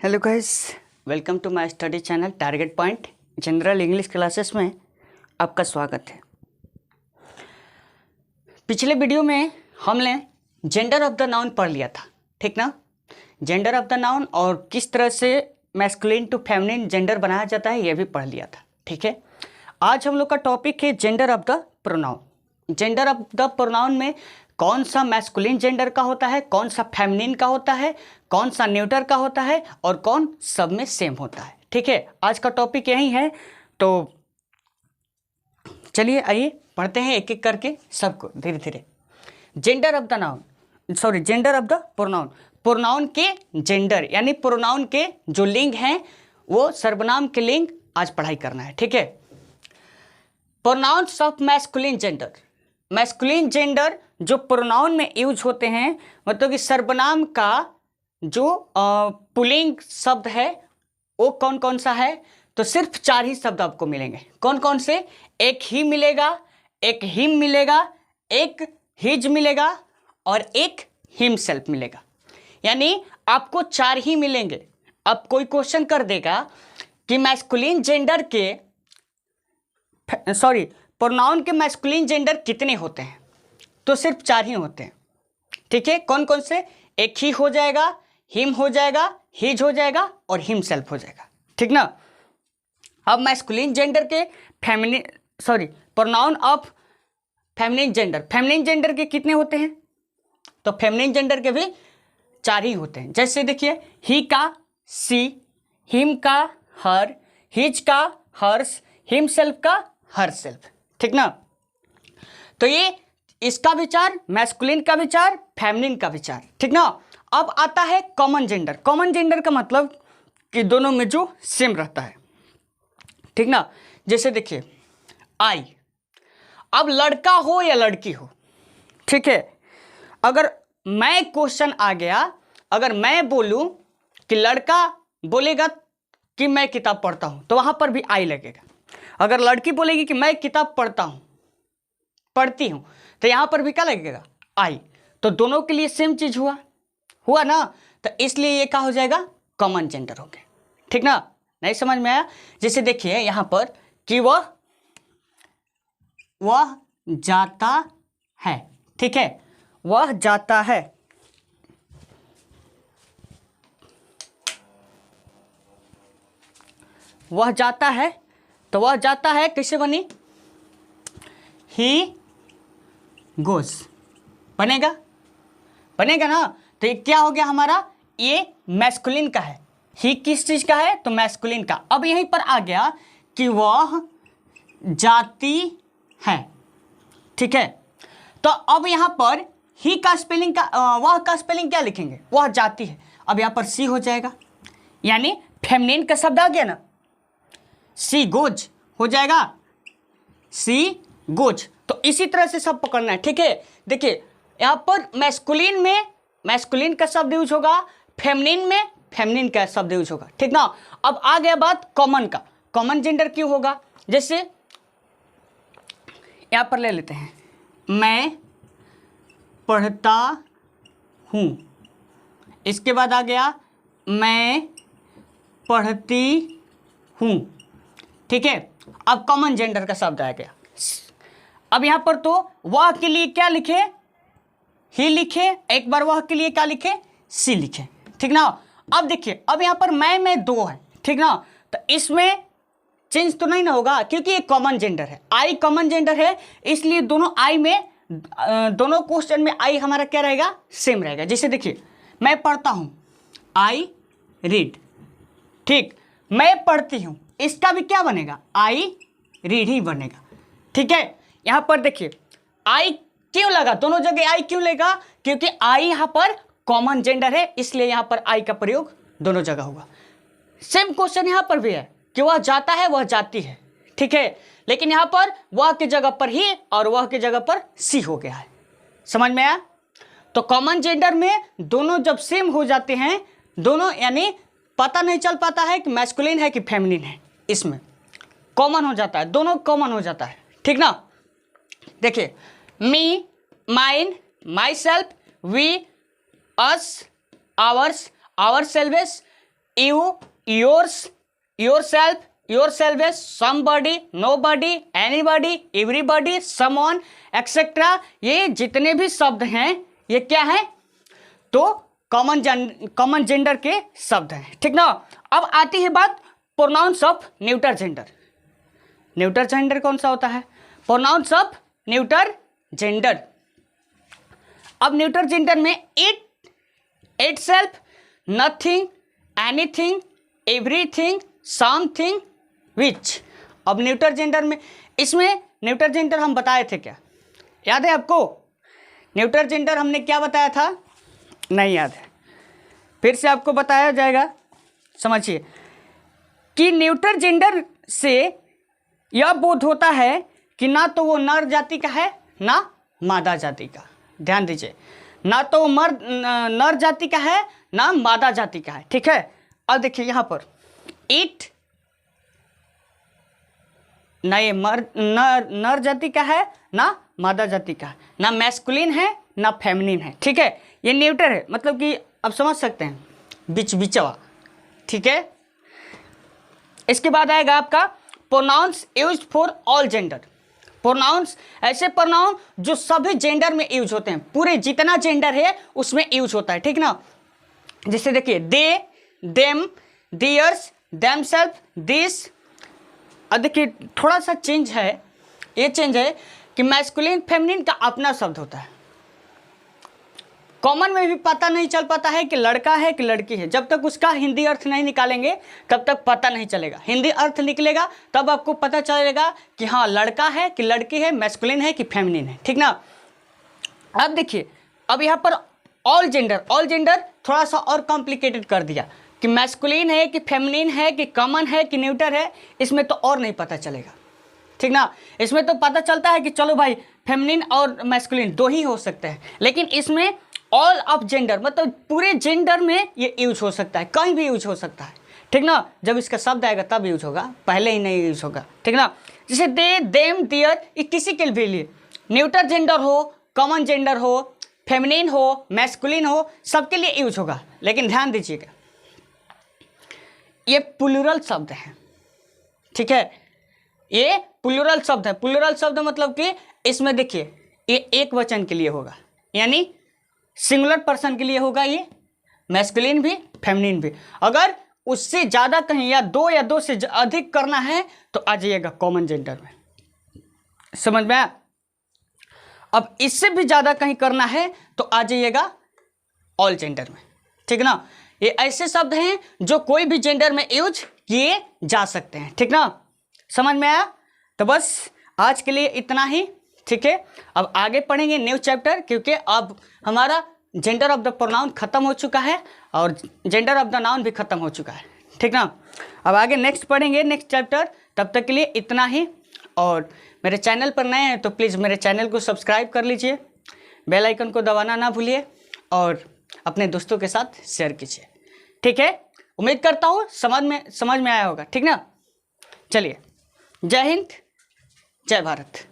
Hello guys, welcome to my study channel target point general English classes में आपका स्वागत है। पिछले वीडियो में हमने जेंडर ऑफ द नाउन पढ़ लिया था, ठीक ना। जेंडर ऑफ द नाउन और किस तरह से मैस्कुलिन टू फेमिनिन जेंडर बनाया जाता है यह भी पढ़ लिया था, ठीक है। आज हम लोग का टॉपिक है gender of the pronoun. Gender of the pronoun में कौन सा मैस्कुलिन जेंडर का होता है, कौन सा फेमिनिन का होता है, कौन सा न्यूटर का होता है और कौन सब में सेम होता है, ठीक है। आज का टॉपिक यही है, तो चलिए आइए पढ़ते हैं एक एक करके सबको धीरे धीरे। Gender of the noun gender of the pronoun. Pronoun के जेंडर यानी प्रोनाउन के जो लिंग हैं वो सर्वनाम के लिंग आज पढ़ाई करना है, ठीक है। Pronouns of masculine gender. Masculine gender जो प्रोनाउन में यूज होते हैं, मतलब कि सर्वनाम का जो पुल्लिंग शब्द है वो कौन कौन सा है, तो सिर्फ 4 ही शब्द आपको मिलेंगे। कौन कौन से? एक ही मिलेगा, एक हिम मिलेगा, एक हिज मिलेगा और एक हिमसेल्फ मिलेगा। यानी आपको 4 ही मिलेंगे। अब कोई क्वेश्चन कर देगा कि मैस्कुलिन जेंडर के प्रोनाउन के मैस्कुलिन जेंडर कितने होते हैं, तो सिर्फ 4 ही होते हैं, ठीक है। कौन कौन से? एक ही हो जाएगा, हिम हो जाएगा, हिज हो जाएगा और हिमसेल्फ हो जाएगा, ठीक ना। अब मैस्कुलिन जेंडर के प्रोनाउन ऑफ फेमिनिन जेंडर के कितने होते हैं, तो फेमिनिन जेंडर के भी 4 ही होते हैं। जैसे देखिए, ही का सी, हिम का हर, हिज का हर्स, हिमसेल्फ का हरसेल्फ, ठीक ना। तो ये इसका विचार, मैस्कुलिन का विचार, फेमिनिन का विचार, ठीक ना। अब आता है कॉमन जेंडर। कॉमन जेंडर का मतलब कि दोनों में जो सेम रहता है, ठीक ना। जैसे देखिए आई, अब लड़का हो या लड़की हो, ठीक है। अगर मैं क्वेश्चन आ गया, अगर मैं बोलूं कि लड़का बोलेगा कि मैं किताब पढ़ता हूं तो वहां पर भी आई लगेगा। अगर लड़की बोलेगी कि मैं किताब पढ़ती हूं तो यहां पर भी क्या लगेगा? आई। तो दोनों के लिए सेम चीज हुआ ना, तो इसलिए ये क्या हो जाएगा? कॉमन जेंडर हो गया, ठीक ना। नहीं समझ में आया? जैसे देखिए यहां पर कि वह जाता है, ठीक है, वह जाता है। वह जाता है, तो वह जाता है कैसे बनी? ही गोज बनेगा ना। तो ये क्या हो गया हमारा? ये मैस्कुलिन का है। ही किस चीज का है? तो मैस्कुलिन का। अब यहीं पर आ गया कि वह जाती है, ठीक है। तो अब यहां पर ही का स्पेलिंग वह का स्पेलिंग क्या लिखेंगे? वह जाती है। अब यहां पर सी हो जाएगा, यानी फेमिनिन का शब्द आ गया ना, सी गोज हो जाएगा, सी गोज। तो इसी तरह से सब पकड़ना है, ठीक है। देखिए यहां पर मैस्कुलिन का शब्द यूज होगा, फेमिनिन में फेमिनिन का शब्द यूज होगा, ठीक ना। अब आ गया बात कॉमन का। कॉमन जेंडर क्यों होगा? जैसे यहां पर ले लेते हैं, मैं पढ़ता हूं, इसके बाद आ गया मैं पढ़ती हूं, ठीक है। अब कॉमन जेंडर का शब्द आ गया। अब यहां पर तो वह के लिए क्या लिखे? ही लिखे, एक बार वह के लिए क्या लिखे? सी लिखे, ठीक ना। अब देखिए, अब यहां पर मैं 2 है, ठीक ना। तो इसमें चेंज तो नहीं ना होगा, क्योंकि ये कॉमन जेंडर है, आई कॉमन जेंडर है, इसलिए दोनों क्वेश्चन में आई हमारा क्या रहेगा? सेम रहेगा। जैसे देखिए, मैं पढ़ता हूं, आई रीड, ठीक। मैं पढ़ती हूं, इसका भी क्या बनेगा? आई रीड ही बनेगा, ठीक है। यहां पर देखिए आई क्यों लगा? दोनों जगह आई क्यों लेगा? क्योंकि आई यहां पर कॉमन जेंडर है, इसलिए यहां पर आई का प्रयोग दोनों जगह होगा। सेम क्वेश्चन यहां पर भी है कि वह जाता है, वह जाती है, ठीक है। लेकिन यहां पर वह की जगह पर ही और वह की जगह पर सी हो गया है। समझ में आया? तो कॉमन जेंडर में दोनों जब सेम हो जाते हैं, दोनों यानी पता नहीं चल पाता है कि मैस्कुलिन है कि फेमिनिन है, इसमें कॉमन हो जाता है, दोनों कॉमन हो जाता है, ठीक ना। देखिए, me, mine, myself, we, us, ours, ourselves, you, yours, yourself, yourself है somebody, nobody, anybody, everybody, someone etcetera. ये जितने भी शब्द हैं ये क्या है, तो कॉमन जेंडर के शब्द हैं, ठीक ना। अब आती है बात pronouns of neuter gender. Neuter gender कौन सा होता है, प्रोनाउंस ऑफ न्यूटर जेंडर। अब न्यूटर जेंडर में it, itself, nothing, anything, everything, something, which. अब न्यूटर जेंडर में, इसमें न्यूटर जेंडर हम बताए थे क्या, याद है आपको? न्यूटर जेंडर हमने क्या बताया था, नहीं याद है, फिर से आपको बताया जाएगा। समझिए कि न्यूटर जेंडर से यह बोध होता है कि ना तो वो नर जाति का है ना मादा जाति का। ध्यान दीजिए, ना तो वो नर जाति का है ना मादा जाति का है, ठीक है। अब देखिए यहाँ पर इट, ना ये नर जाति का है ना मादा जाति का है, ना मैस्कुलिन है ना फेमिनिन है, ठीक है। ये न्यूटर है, मतलब कि आप समझ सकते हैं बीच बीचवा, ठीक है। इसके बाद आएगा आपका pronouns used for all gender. Pronouns, ऐसे प्रोनाउन जो सभी जेंडर में यूज होते हैं, पूरे जितना जेंडर है उसमें यूज होता है, ठीक ना। जैसे देखिए दे, देम, दियर्स, देमसेल्फ, दिस। अब देखिए थोड़ा सा चेंज है, ये चेंज है कि मैस्कुलिन फेमिनिन का अपना शब्द होता है। कॉमन में भी पता नहीं चल पाता है कि लड़का है कि लड़की है, जब तक उसका हिंदी अर्थ नहीं निकालेंगे तब तक पता नहीं चलेगा। हिंदी अर्थ निकलेगा तब आपको पता चलेगा कि हाँ लड़का है कि लड़की है, मैस्कुलिन है कि फेमिनिन है, ठीक ना। अब देखिए, अब यहाँ पर ऑल जेंडर थोड़ा सा और कॉम्प्लिकेटेड कर दिया कि मैस्कुलिन है कि फेमिनिन है कि कॉमन है कि न्यूटर है, इसमें तो और नहीं पता चलेगा, ठीक ना। इसमें तो पता चलता है कि चलो भाई फेमिनिन और मैस्कुलिन दो ही हो सकते हैं, लेकिन इसमें ऑल ऑफ जेंडर मतलब पूरे जेंडर में ये यूज हो सकता है, कहीं भी यूज हो सकता है, ठीक ना। जब इसका शब्द आएगा तब यूज होगा, पहले ही नहीं यूज होगा, ठीक ना। जैसे दे, देम, दियर, ये किसी के भी लिए न्यूटर जेंडर हो, कॉमन जेंडर हो, फेमिनिन हो, मैस्कुलिन हो, सबके लिए यूज होगा। लेकिन ध्यान दीजिएगा ये प्लूरल शब्द हैं, ठीक है। ये प्लूरल शब्द है। प्लूरल शब्द मतलब कि इसमें देखिए ये एक वचन के लिए होगा, यानी सिंगुलर पर्सन के लिए होगा, ये मैस्कुलिन भी फेमिनिन भी। अगर उससे ज़्यादा कहीं या दो से अधिक करना है तो आ जाइएगा कॉमन जेंडर में, समझ में आया। अब इससे भी ज़्यादा कहीं करना है तो आ जाइएगा ऑल जेंडर में, ठीक ना। ये ऐसे शब्द हैं जो कोई भी जेंडर में यूज किए जा सकते हैं, ठीक ना। समझ में आया? तो बस आज के लिए इतना ही, ठीक है। अब आगे पढ़ेंगे न्यू चैप्टर, क्योंकि अब हमारा जेंडर ऑफ द प्रोनाउन खत्म हो चुका है और जेंडर ऑफ द नाउन भी खत्म हो चुका है, ठीक ना। अब आगे नेक्स्ट पढ़ेंगे नेक्स्ट चैप्टर। तब तक के लिए इतना ही। और मेरे चैनल पर नए हैं तो प्लीज़ मेरे चैनल को सब्सक्राइब कर लीजिए, बेल आइकन को दबाना ना भूलिए और अपने दोस्तों के साथ शेयर कीजिए, ठीक है। उम्मीद करता हूँ समझ में आया होगा, ठीक ना। चलिए, जय हिंद, जय भारत।